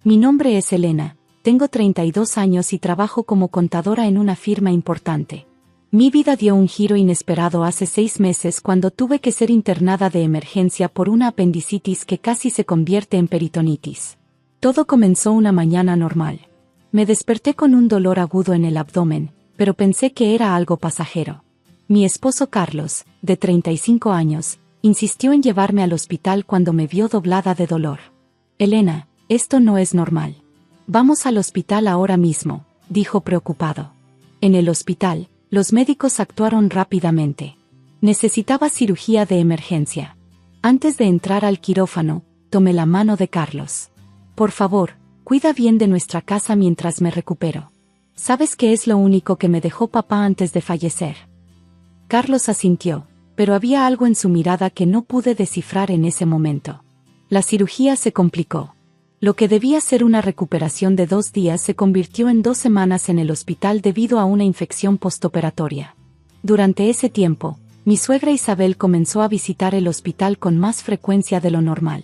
Mi nombre es Elena, tengo 32 años y trabajo como contadora en una firma importante. Mi vida dio un giro inesperado hace 6 meses cuando tuve que ser internada de emergencia por una apendicitis que casi se convierte en peritonitis. Todo comenzó una mañana normal. Me desperté con un dolor agudo en el abdomen, pero pensé que era algo pasajero. Mi esposo Carlos, de 35 años, insistió en llevarme al hospital cuando me vio doblada de dolor. Elena, esto no es normal. Vamos al hospital ahora mismo, dijo preocupado. En el hospital, los médicos actuaron rápidamente. Necesitaba cirugía de emergencia. Antes de entrar al quirófano, tomé la mano de Carlos. Por favor, cuida bien de nuestra casa mientras me recupero. ¿Sabes qué es lo único que me dejó papá antes de fallecer? Carlos asintió, pero había algo en su mirada que no pude descifrar en ese momento. La cirugía se complicó. Lo que debía ser una recuperación de 2 días se convirtió en 2 semanas en el hospital debido a una infección postoperatoria. Durante ese tiempo, mi suegra Isabel comenzó a visitar el hospital con más frecuencia de lo normal.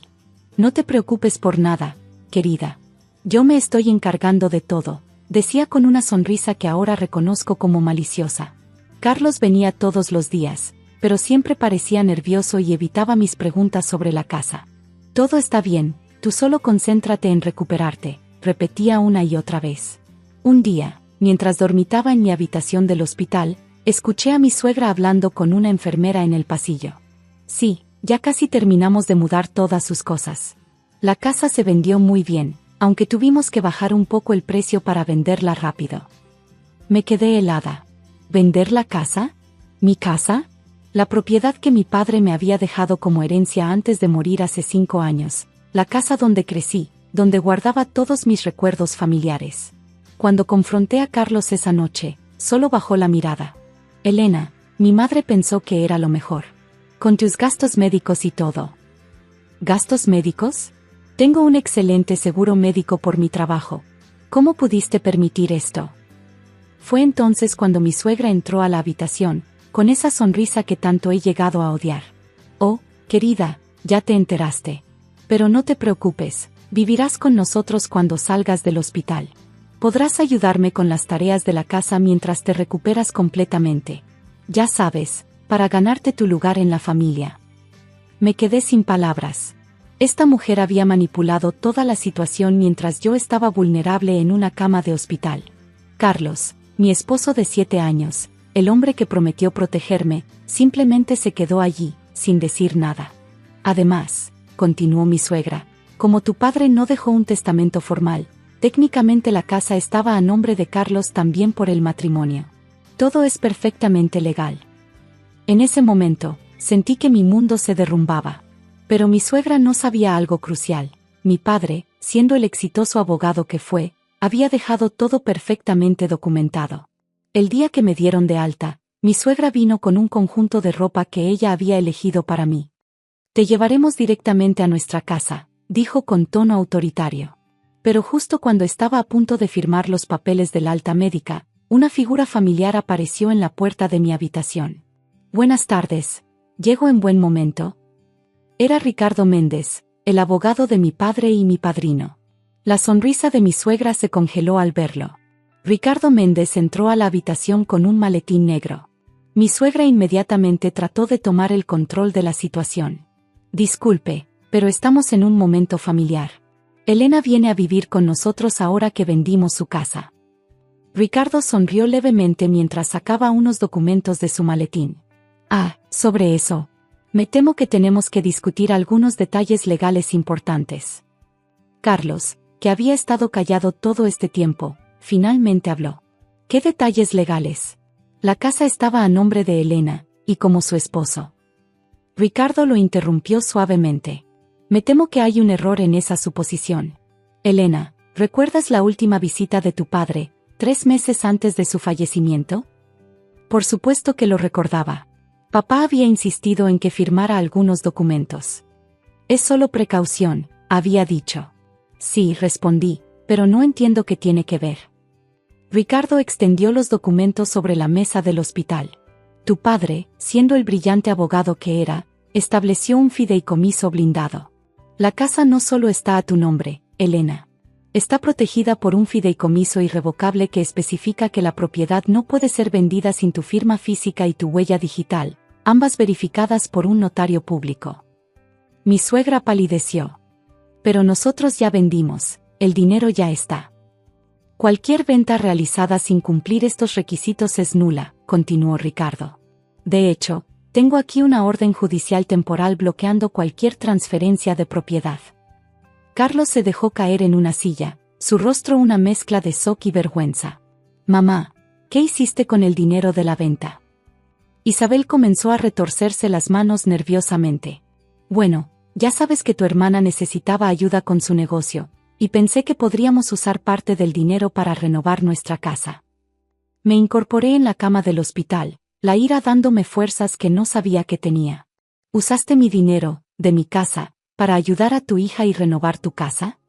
No te preocupes por nada, querida. Yo me estoy encargando de todo, decía con una sonrisa que ahora reconozco como maliciosa. Carlos venía todos los días, pero siempre parecía nervioso y evitaba mis preguntas sobre la casa. Todo está bien, tú solo concéntrate en recuperarte, repetía una y otra vez. Un día, mientras dormitaba en mi habitación del hospital, escuché a mi suegra hablando con una enfermera en el pasillo. Sí, ya casi terminamos de mudar todas sus cosas. La casa se vendió muy bien, aunque tuvimos que bajar un poco el precio para venderla rápido. Me quedé helada. ¿Vender la casa? ¿Mi casa? La propiedad que mi padre me había dejado como herencia antes de morir hace 5 años. La casa donde crecí, donde guardaba todos mis recuerdos familiares. Cuando confronté a Carlos esa noche, solo bajó la mirada. Elena, mi madre pensó que era lo mejor. Con tus gastos médicos y todo. ¿Gastos médicos? Tengo un excelente seguro médico por mi trabajo. ¿Cómo pudiste permitir esto? Fue entonces cuando mi suegra entró a la habitación, con esa sonrisa que tanto he llegado a odiar. Oh, querida, ya te enteraste. Pero no te preocupes, vivirás con nosotros cuando salgas del hospital. Podrás ayudarme con las tareas de la casa mientras te recuperas completamente. Ya sabes, para ganarte tu lugar en la familia. Me quedé sin palabras. Esta mujer había manipulado toda la situación mientras yo estaba vulnerable en una cama de hospital. Carlos, mi esposo de 7 años, el hombre que prometió protegerme, simplemente se quedó allí, sin decir nada. Además, continuó mi suegra, como tu padre no dejó un testamento formal, técnicamente la casa estaba a nombre de Carlos también por el matrimonio. Todo es perfectamente legal. En ese momento, sentí que mi mundo se derrumbaba. Pero mi suegra no sabía algo crucial. Mi padre, siendo el exitoso abogado que fue, había dejado todo perfectamente documentado. El día que me dieron de alta, mi suegra vino con un conjunto de ropa que ella había elegido para mí. Te llevaremos directamente a nuestra casa, dijo con tono autoritario. Pero justo cuando estaba a punto de firmar los papeles del alta médica, una figura familiar apareció en la puerta de mi habitación. Buenas tardes. ¿Llego en buen momento? Era Ricardo Méndez, el abogado de mi padre y mi padrino. La sonrisa de mi suegra se congeló al verlo. Ricardo Méndez entró a la habitación con un maletín negro. Mi suegra inmediatamente trató de tomar el control de la situación. Disculpe, pero estamos en un momento familiar. Elena viene a vivir con nosotros ahora que vendimos su casa. Ricardo sonrió levemente mientras sacaba unos documentos de su maletín. Sobre eso. Me temo que tenemos que discutir algunos detalles legales importantes. Carlos, que había estado callado todo este tiempo, finalmente habló. ¿Qué detalles legales? La casa estaba a nombre de Elena, y como su esposo. Ricardo lo interrumpió suavemente. Me temo que hay un error en esa suposición. Elena, ¿recuerdas la última visita de tu padre, 3 meses antes de su fallecimiento? Por supuesto que lo recordaba. Papá había insistido en que firmara algunos documentos. Es solo precaución, había dicho. Sí, respondí, pero no entiendo qué tiene que ver. Ricardo extendió los documentos sobre la mesa del hospital. Tu padre, siendo el brillante abogado que era, estableció un fideicomiso blindado. La casa no solo está a tu nombre, Elena. Está protegida por un fideicomiso irrevocable que especifica que la propiedad no puede ser vendida sin tu firma física y tu huella digital, ambas verificadas por un notario público. Mi suegra palideció. Pero nosotros ya vendimos, el dinero ya está. Cualquier venta realizada sin cumplir estos requisitos es nula, continuó Ricardo. De hecho, tengo aquí una orden judicial temporal bloqueando cualquier transferencia de propiedad. Carlos se dejó caer en una silla, su rostro una mezcla de shock y vergüenza. Mamá, ¿qué hiciste con el dinero de la venta? Isabel comenzó a retorcerse las manos nerviosamente. Bueno, ya sabes que tu hermana necesitaba ayuda con su negocio, y pensé que podríamos usar parte del dinero para renovar nuestra casa. Me incorporé en la cama del hospital, la ira dándome fuerzas que no sabía que tenía. ¿Usaste mi dinero, de mi casa, para ayudar a tu hija y renovar tu casa?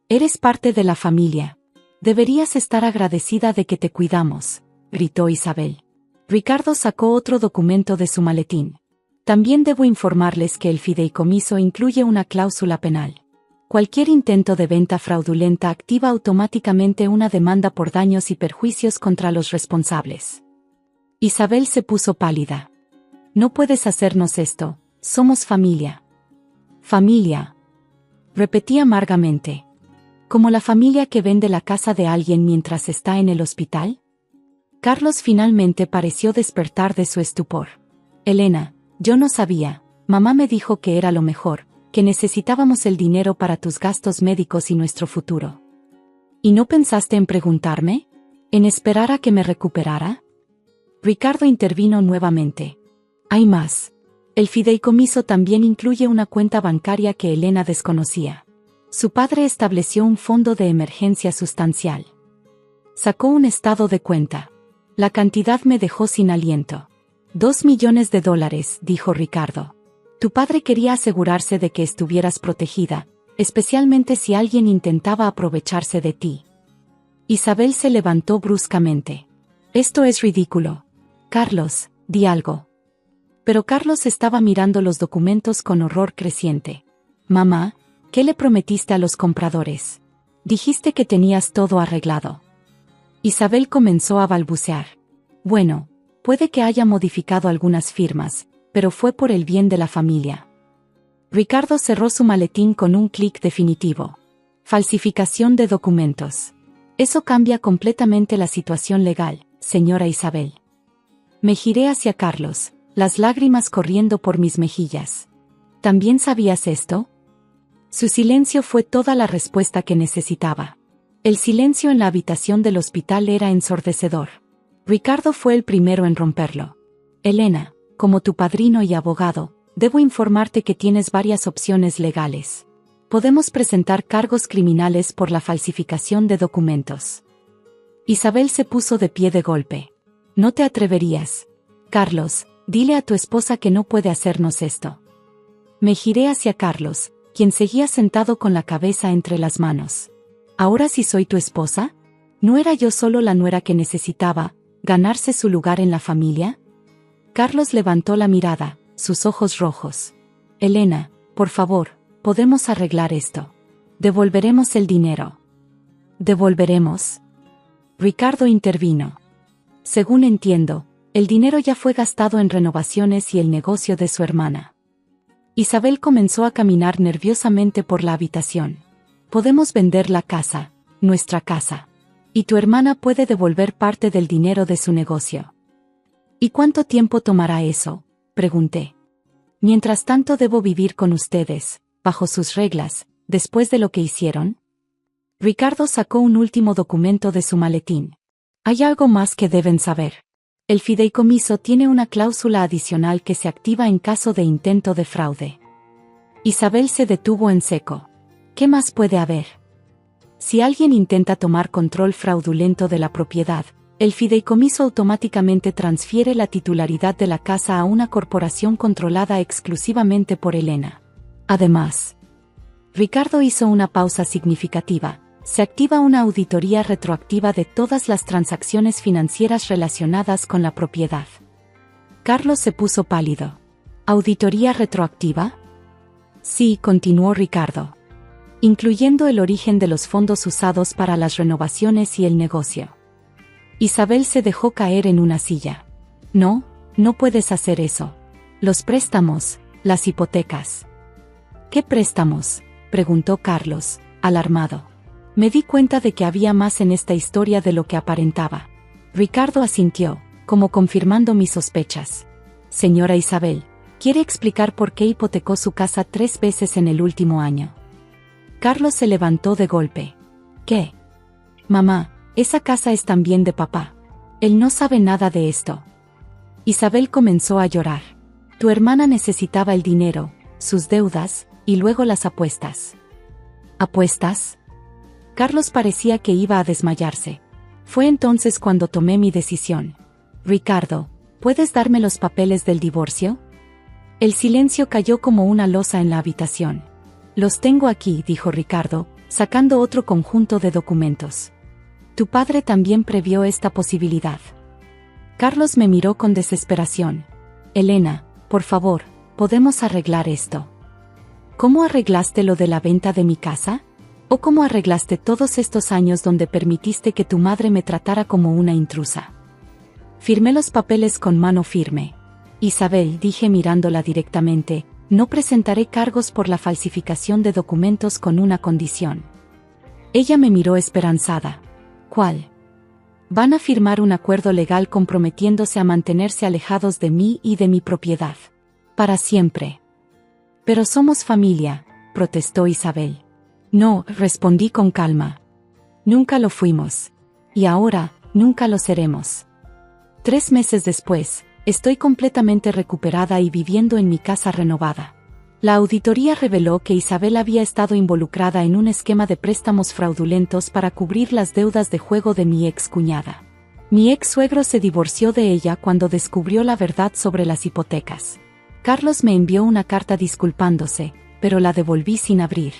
Eres parte de la familia. Deberías estar agradecida de que te cuidamos, gritó Isabel. Ricardo sacó otro documento de su maletín. También debo informarles que el fideicomiso incluye una cláusula penal. Cualquier intento de venta fraudulenta activa automáticamente una demanda por daños y perjuicios contra los responsables. Isabel se puso pálida. No puedes hacernos esto, somos familia. Familia. Repetí amargamente. ¿Como la familia que vende la casa de alguien mientras está en el hospital? Carlos finalmente pareció despertar de su estupor. Elena, yo no sabía, mamá me dijo que era lo mejor, que necesitábamos el dinero para tus gastos médicos y nuestro futuro. ¿Y no pensaste en preguntarme? ¿En esperar a que me recuperara? Ricardo intervino nuevamente. Hay más. El fideicomiso también incluye una cuenta bancaria que Elena desconocía. Su padre estableció un fondo de emergencia sustancial. Sacó un estado de cuenta. La cantidad me dejó sin aliento. $2 millones, dijo Ricardo. Tu padre quería asegurarse de que estuvieras protegida, especialmente si alguien intentaba aprovecharse de ti. Isabel se levantó bruscamente. Esto es ridículo. Carlos, di algo. Pero Carlos estaba mirando los documentos con horror creciente. Mamá, ¿qué le prometiste a los compradores? Dijiste que tenías todo arreglado. Isabel comenzó a balbucear. Bueno, puede que haya modificado algunas firmas, pero fue por el bien de la familia. Ricardo cerró su maletín con un clic definitivo. Falsificación de documentos. Eso cambia completamente la situación legal, señora Isabel. Me giré hacia Carlos, las lágrimas corriendo por mis mejillas. ¿También sabías esto? Su silencio fue toda la respuesta que necesitaba. El silencio en la habitación del hospital era ensordecedor. Ricardo fue el primero en romperlo. Elena, como tu padrino y abogado, debo informarte que tienes varias opciones legales. Podemos presentar cargos criminales por la falsificación de documentos. Isabel se puso de pie de golpe. No te atreverías. Carlos, dile a tu esposa que no puede hacernos esto. Me giré hacia Carlos, quien seguía sentado con la cabeza entre las manos. ¿Ahora sí soy tu esposa? ¿No era yo solo la nuera que necesitaba ganarse su lugar en la familia? Carlos levantó la mirada, sus ojos rojos. Elena, por favor, podemos arreglar esto. Devolveremos el dinero. ¿Devolveremos? Ricardo intervino. Según entiendo, el dinero ya fue gastado en renovaciones y el negocio de su hermana. Isabel comenzó a caminar nerviosamente por la habitación. Podemos vender la casa, nuestra casa. Y tu hermana puede devolver parte del dinero de su negocio. ¿Y cuánto tiempo tomará eso?, pregunté. Mientras tanto debo vivir con ustedes, bajo sus reglas, después de lo que hicieron. Ricardo sacó un último documento de su maletín. Hay algo más que deben saber. El fideicomiso tiene una cláusula adicional que se activa en caso de intento de fraude. Isabel se detuvo en seco. ¿Qué más puede haber? Si alguien intenta tomar control fraudulento de la propiedad, el fideicomiso automáticamente transfiere la titularidad de la casa a una corporación controlada exclusivamente por Elena. Además, Ricardo hizo una pausa significativa. Se activa una auditoría retroactiva de todas las transacciones financieras relacionadas con la propiedad. Carlos se puso pálido. ¿Auditoría retroactiva? Sí, continuó Ricardo. incluyendo el origen de los fondos usados para las renovaciones y el negocio. Isabel se dejó caer en una silla. No, no puedes hacer eso. Los préstamos, las hipotecas. ¿Qué préstamos?, preguntó Carlos, alarmado. Me di cuenta de que había más en esta historia de lo que aparentaba. Ricardo asintió, como confirmando mis sospechas. Señora Isabel, ¿quiere explicar por qué hipotecó su casa 3 veces en el último año? Carlos se levantó de golpe. ¿Qué? Mamá, esa casa es también de papá. Él no sabe nada de esto. Isabel comenzó a llorar. Tu hermana necesitaba el dinero, sus deudas, y luego las apuestas. ¿Apuestas? Carlos parecía que iba a desmayarse. Fue entonces cuando tomé mi decisión. Ricardo, ¿puedes darme los papeles del divorcio? El silencio cayó como una losa en la habitación. Los tengo aquí, dijo Ricardo, sacando otro conjunto de documentos. Tu padre también previó esta posibilidad. Carlos me miró con desesperación. Elena, por favor, ¿podemos arreglar esto? ¿Cómo arreglaste lo de la venta de mi casa? ¿O cómo arreglaste todos estos años donde permitiste que tu madre me tratara como una intrusa? Firmé los papeles con mano firme. Isabel, dije mirándola directamente, no presentaré cargos por la falsificación de documentos con una condición. Ella me miró esperanzada. ¿Cuál? Van a firmar un acuerdo legal comprometiéndose a mantenerse alejados de mí y de mi propiedad. Para siempre. Pero somos familia, protestó Isabel. No, respondí con calma. Nunca lo fuimos. Y ahora, nunca lo seremos. 3 meses después, estoy completamente recuperada y viviendo en mi casa renovada. La auditoría reveló que Isabel había estado involucrada en un esquema de préstamos fraudulentos para cubrir las deudas de juego de mi excuñada. Mi ex suegro se divorció de ella cuando descubrió la verdad sobre las hipotecas. Carlos me envió una carta disculpándose, pero la devolví sin abrir.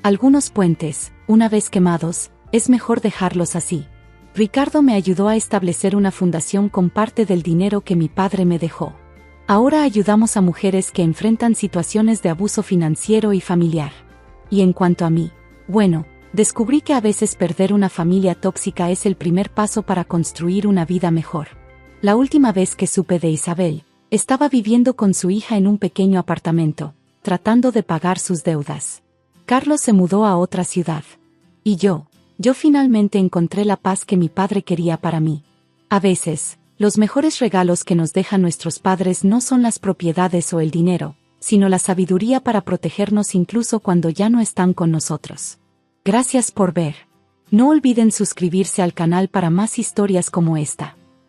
Algunos puentes, una vez quemados, es mejor dejarlos así. Ricardo me ayudó a establecer una fundación con parte del dinero que mi padre me dejó. Ahora ayudamos a mujeres que enfrentan situaciones de abuso financiero y familiar. Y en cuanto a mí, bueno, descubrí que a veces perder una familia tóxica es el primer paso para construir una vida mejor. La última vez que supe de Isabel, estaba viviendo con su hija en un pequeño apartamento, tratando de pagar sus deudas. Carlos se mudó a otra ciudad. Y yo finalmente encontré la paz que mi padre quería para mí. A veces, los mejores regalos que nos dejan nuestros padres no son las propiedades o el dinero, sino la sabiduría para protegernos incluso cuando ya no están con nosotros. Gracias por ver. No olviden suscribirse al canal para más historias como esta.